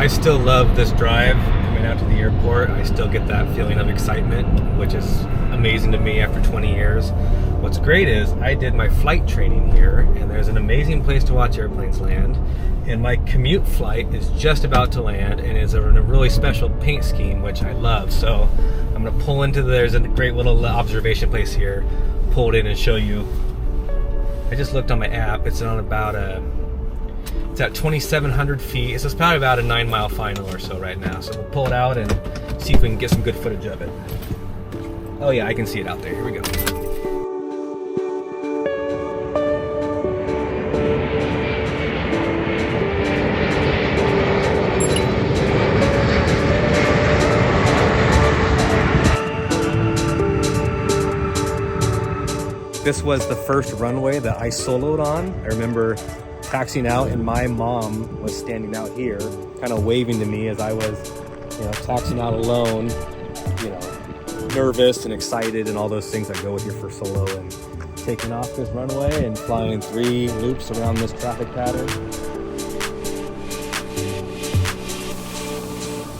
I still love this drive coming out to the airport. I still get that feeling of excitement, which is amazing to me after 20 years. What's great is I did my flight training here, and there's an amazing place to watch airplanes land. And my commute flight is just about to land, and is in a really special paint scheme, which I love. So I'm gonna pull into there's a great little observation place here. Pull it in and show you. I just looked on my app. It's on about it's at 2,700 feet. It's probably about a 9-mile final or so right now. So we'll pull it out and see if we can get some good footage of it. Oh yeah, I can see it out there. Here we go. This was the first runway that I soloed on. I remember taxiing out and my mom was standing out here kind of waving to me as I was, taxiing out alone, nervous and excited and all those things that go with your first solo, and taking off this runway and flying 3 loops around this traffic pattern.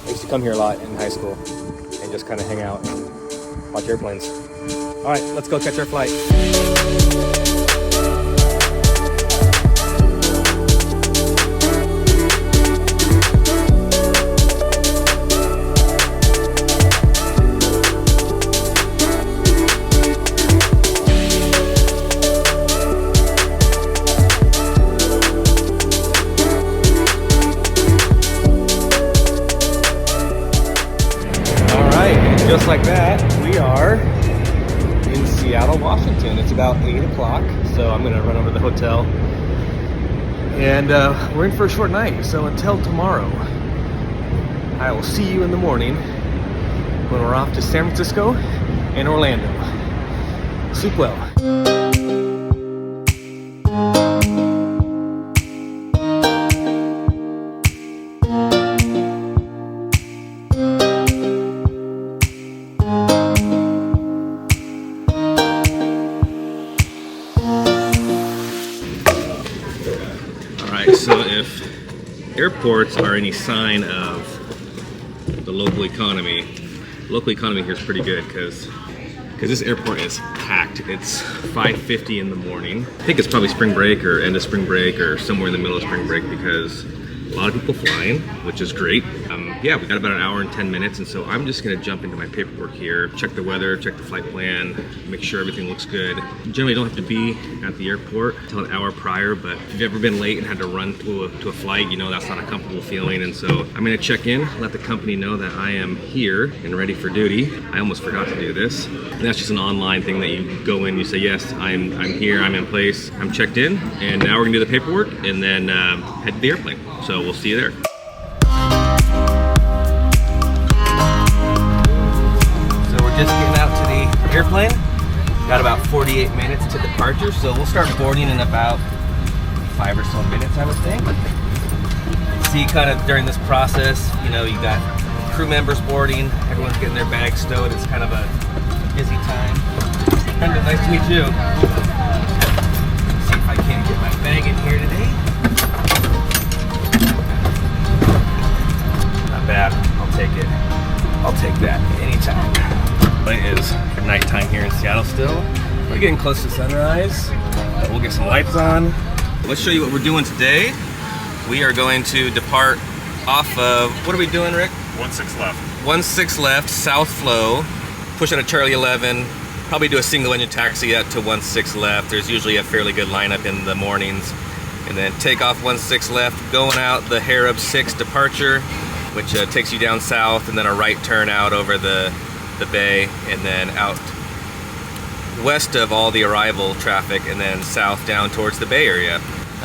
I used to come here a lot in high school and just kind of hang out and watch airplanes. All right, let's go catch our flight. Just like that, we are in Seattle, Washington. It's about 8 o'clock, so I'm gonna run over to the hotel. And we're in for a short night, so until tomorrow, I will see you in the morning when we're off to San Francisco and Orlando. Sleep well. So if airports are any sign of the local economy here is pretty good because this airport is packed. It's 5:50 in the morning. I think it's probably spring break or end of spring break or somewhere in the middle of spring break because a lot of people flying, which is great. Yeah, we got about an hour and 10 minutes, and so I'm just gonna jump into my paperwork here, check the weather, check the flight plan, make sure everything looks good. You generally don't have to be at the airport until an hour prior, but if you've ever been late and had to run to a flight, that's not a comfortable feeling. And so I'm gonna check in, let the company know that I am here and ready for duty. I almost forgot to do this. And that's just an online thing that you go in, you say, yes, I'm here, I'm in place, I'm checked in, and now we're gonna do the paperwork and then head to the airplane. So we'll see you there. Just getting out to the airplane. Got about 48 minutes to departure, so we'll start boarding in about 5 or so minutes, I would think. See, kind of during this process, you got crew members boarding, everyone's getting their bags stowed. It's kind of a busy time. Brenda, nice to meet you. Let's see if I can get my bag in here today. Not bad. I'll take it. I'll take that anytime. It is nighttime here in Seattle still. We're getting close to sunrise. We'll get some lights on. Let's show you what we're doing today. We are going to depart off of, what are we doing, Rick? 16 left. 16 left, South Flow. Push out of Charlie 11. Probably do a single engine taxi out to 16 left. There's usually a fairly good lineup in the mornings. And then take off 16 left, going out the Harib 6 departure, which takes you down south, and then a right turn out over the bay, and then out west of all the arrival traffic, and then south down towards the Bay Area.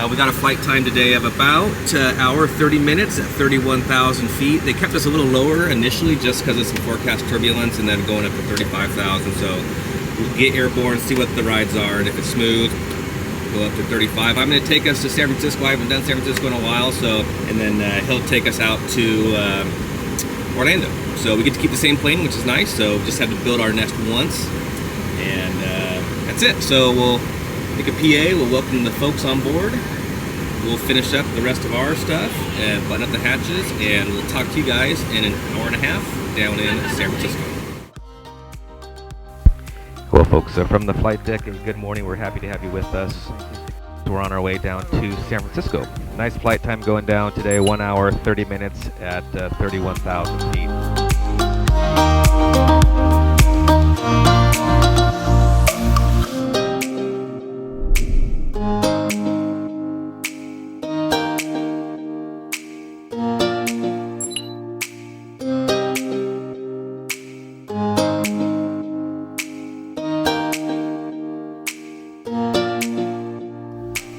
We got a flight time today of about hour 30 minutes at 31,000 feet. They kept us a little lower initially just because of some forecast turbulence, and then going up to 35,000. So we'll get airborne, see what the rides are, and if it's smooth, go up to 35. I'm going to take us to San Francisco. I haven't done San Francisco in a while, and then he'll take us out to Orlando. So we get to keep the same plane, which is nice. So just had to build our nest once, and that's it. So we'll make a PA, we'll welcome the folks on board, we'll finish up the rest of our stuff and button up the hatches, and we'll talk to you guys in an hour and a half down in San Francisco. Well, folks, so from the flight deck, good morning. We're happy to have you with us. We're on our way down to San Francisco. Nice flight time going down today, 1 hour, 30 minutes at 31,000 feet.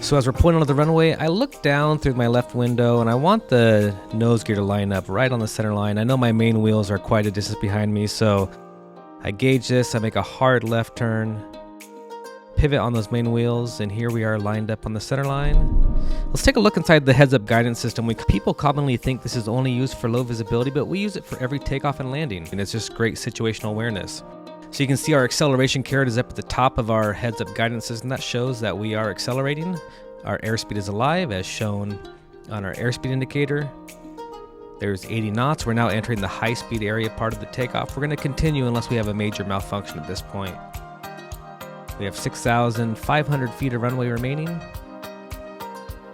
So as we're pulling onto the runway, I look down through my left window and I want the nose gear to line up right on the center line. I know my main wheels are quite a distance behind me, so I gauge this, I make a hard left turn, pivot on those main wheels, and here we are lined up on the center line. Let's take a look inside the heads-up guidance system. People commonly think this is only used for low visibility, but we use it for every takeoff and landing, and it's just great situational awareness. So you can see our acceleration caret is up at the top of our heads-up guidance system. That shows that we are accelerating. Our airspeed is alive, as shown on our airspeed indicator. There's 80 knots. We're now entering the high-speed area part of the takeoff. We're going to continue unless we have a major malfunction at this point. We have 6,500 feet of runway remaining.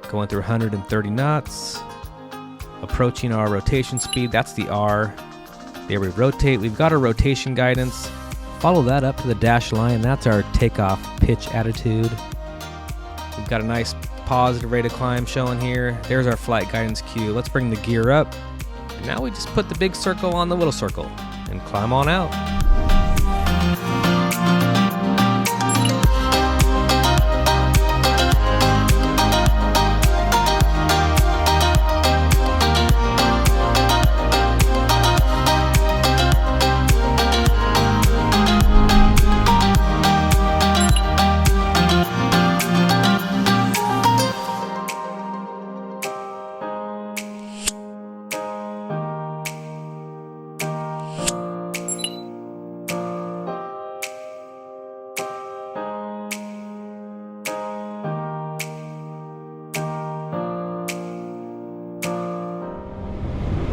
Going through 130 knots. Approaching our rotation speed. That's the R. There we rotate. We've got our rotation guidance. Follow that up to the dash line. That's our takeoff pitch attitude. We've got a nice positive rate of climb showing here. There's our flight guidance cue. Let's bring the gear up. And now we just put the big circle on the little circle and climb on out.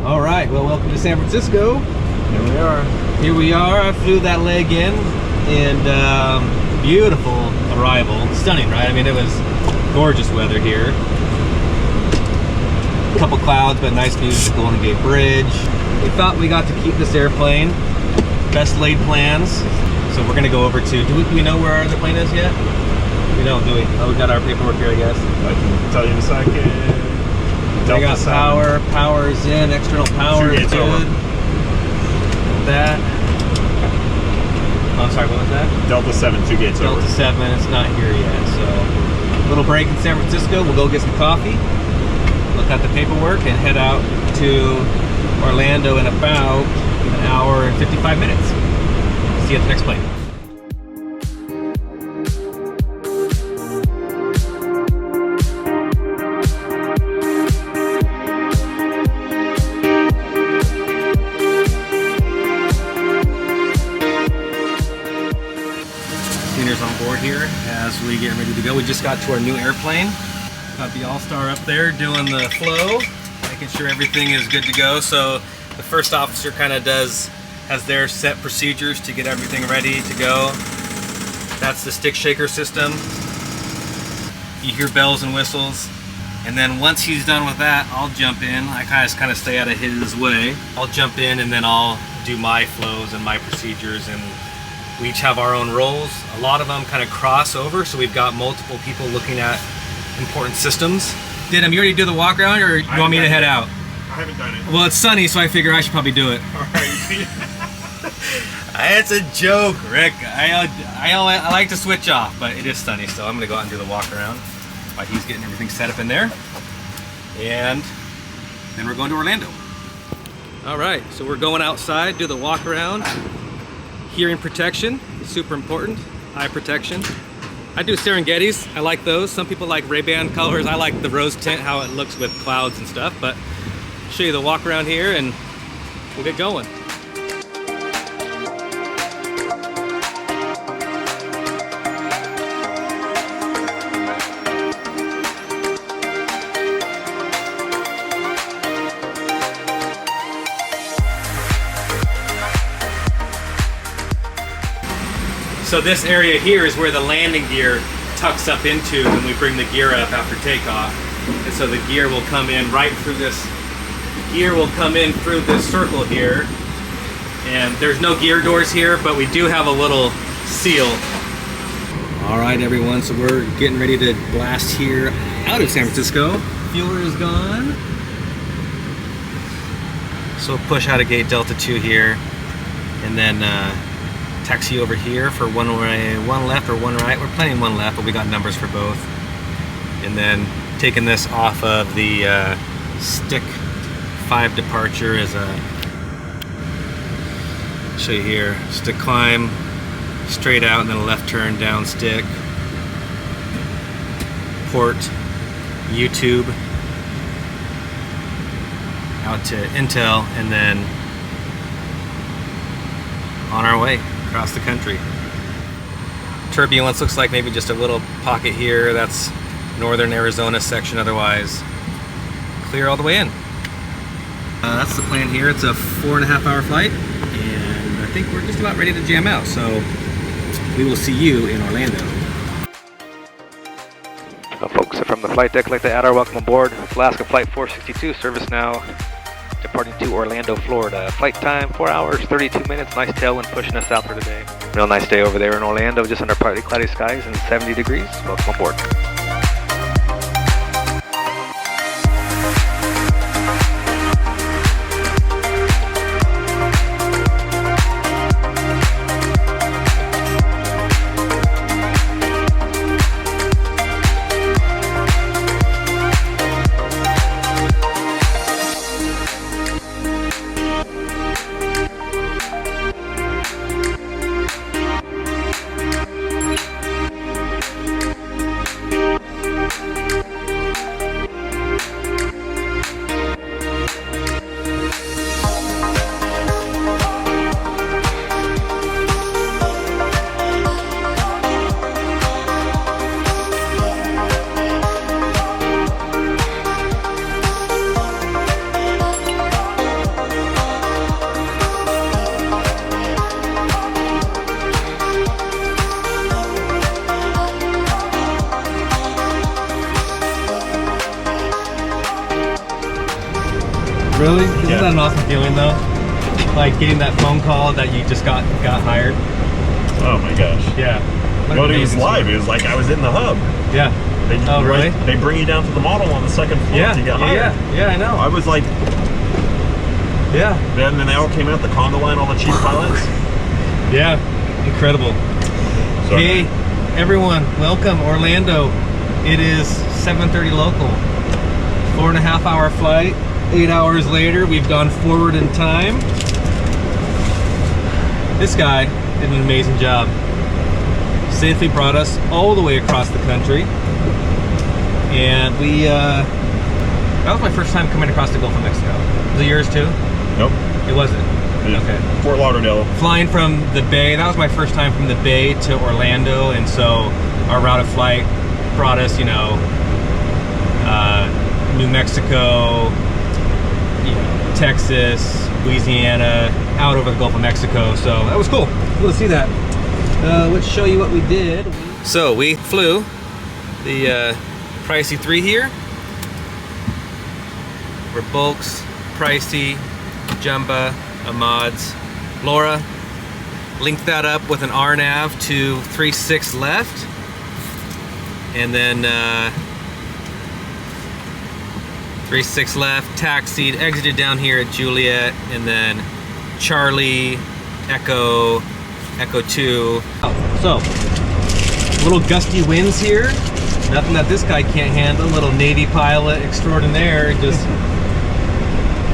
All right, well, welcome to San Francisco. Here we are. Here we are. I flew that leg in, and beautiful arrival. Stunning, right? I mean, it was gorgeous weather here. A couple clouds, but nice views of the Golden Gate Bridge. We thought we got to keep this airplane. Best laid plans. So we're gonna go over to, do we know where our other plane is yet? We don't, do we? Oh, we got our paperwork here, I guess. I can tell you in a second. We got power, power's in, external power is good. That. Oh, I'm sorry, what was that? Delta 7, 2 gates over. Delta 7, it's not here yet, so. Little break in San Francisco, we'll go get some coffee, look at the paperwork, and head out to Orlando in about an hour and 55 minutes. See you at the next plane. On board here as we get ready to go. We just got to our new airplane. Got the All-Star up there doing the flow, making sure everything is good to go. So the first officer kind of has their set procedures to get everything ready to go. That's the stick shaker system. You hear bells and whistles. And then once he's done with that, I'll jump in. I kind of stay out of his way. I'll jump in and then I'll do my flows and my procedures, and we each have our own roles. A lot of them kind of cross over, so we've got multiple people looking at important systems. Did you already do the walk around, or you want me to head out? I haven't done it. Well, it's sunny, so I figure I should probably do it. All right. It's a joke, Rick. I like to switch off, but it is sunny, so I'm gonna go out and do the walk around while he's getting everything set up in there. And then we're going to Orlando. All right, so we're going outside, do the walk around. Hearing protection, super important. Eye protection. I do Serengetis, I like those. Some people like Ray-Ban colors. I like the rose tint, how it looks with clouds and stuff, but I'll show you the walk around here and we'll get going. So this area here is where the landing gear tucks up into when we bring the gear up after takeoff. And so the gear will come in right through this, circle here. And there's no gear doors here, but we do have a little seal. All right, everyone, so we're getting ready to blast here out of San Francisco. Fueler is gone. So we'll push out of gate Delta 2 here, and then taxi over here for one left or one right. We're planning one left, but we got numbers for both. And then taking this off of the stick 5 departure is a, show you here, stick climb, straight out, and then a left turn down stick, port, YouTube, out to Intel, and then on our way across the country. Turbulence looks like maybe just a little pocket here. That's northern Arizona section, otherwise clear all the way in. That's the plan here. It's a 4.5 hour flight, and I think we're just about ready to jam out, so we will see you in Orlando. Folks from the flight deck, I'd like to add our welcome aboard. Alaska Flight 462, service now, departing to Orlando, Florida. Flight time 4 hours, 32 minutes. Nice tailwind pushing us out for today. Real nice day over there in Orlando, just under partly cloudy skies and 70 degrees. Welcome aboard. Really? Isn't that an awesome feeling though? Like getting that phone call that you just got hired. Oh my gosh. Yeah. But it was live. It was like I was in the hub. Yeah. Oh really? They bring you down to the model on the second floor to get hired. Yeah, I know. I was like, yeah. Then they all came out, the condo line, all the chief pilots. Yeah, incredible. So, hey, everyone, welcome Orlando. It is 7:30 local. 4.5 hour flight. 8 hours later, we've gone forward in time. This guy did an amazing job. Safely brought us all the way across the country. And we, that was my first time coming across the Gulf of Mexico. Was it yours too? Nope. It wasn't? Yeah. Okay. Fort Lauderdale. Flying from the Bay, that was my first time from the Bay to Orlando, and so our route of flight brought us, you know, New Mexico, Texas, Louisiana, out over the Gulf of Mexico. So that was cool. Cool to see that. Let's show you what we did. So we flew the Pricey 3 here. We're Bulks, Pricey, Jumba, Ahmad's, Laura. Linked that up with an RNAV to 36 left. And then 36 left, taxied, exited down here at Juliet, and then Charlie, Echo 2. So, little gusty winds here. Nothing that this guy can't handle. Little Navy pilot extraordinaire. Just,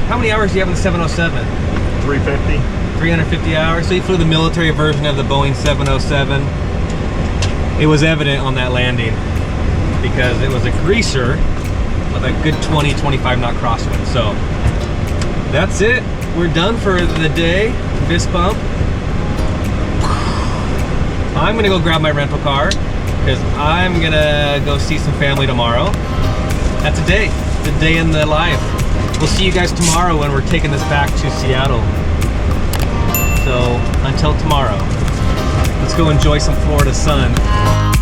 how many hours do you have in the 707? 350. 350 hours. So you flew the military version of the Boeing 707. It was evident on that landing because it was a greaser with a good 20-25 knot crosswind. So that's it. We're done for the day. Fist bump. I'm gonna go grab my rental car because I'm gonna go see some family tomorrow. That's a day. It's a day in the life. We'll see you guys tomorrow when we're taking this back to Seattle. So until tomorrow. Let's go enjoy some Florida sun.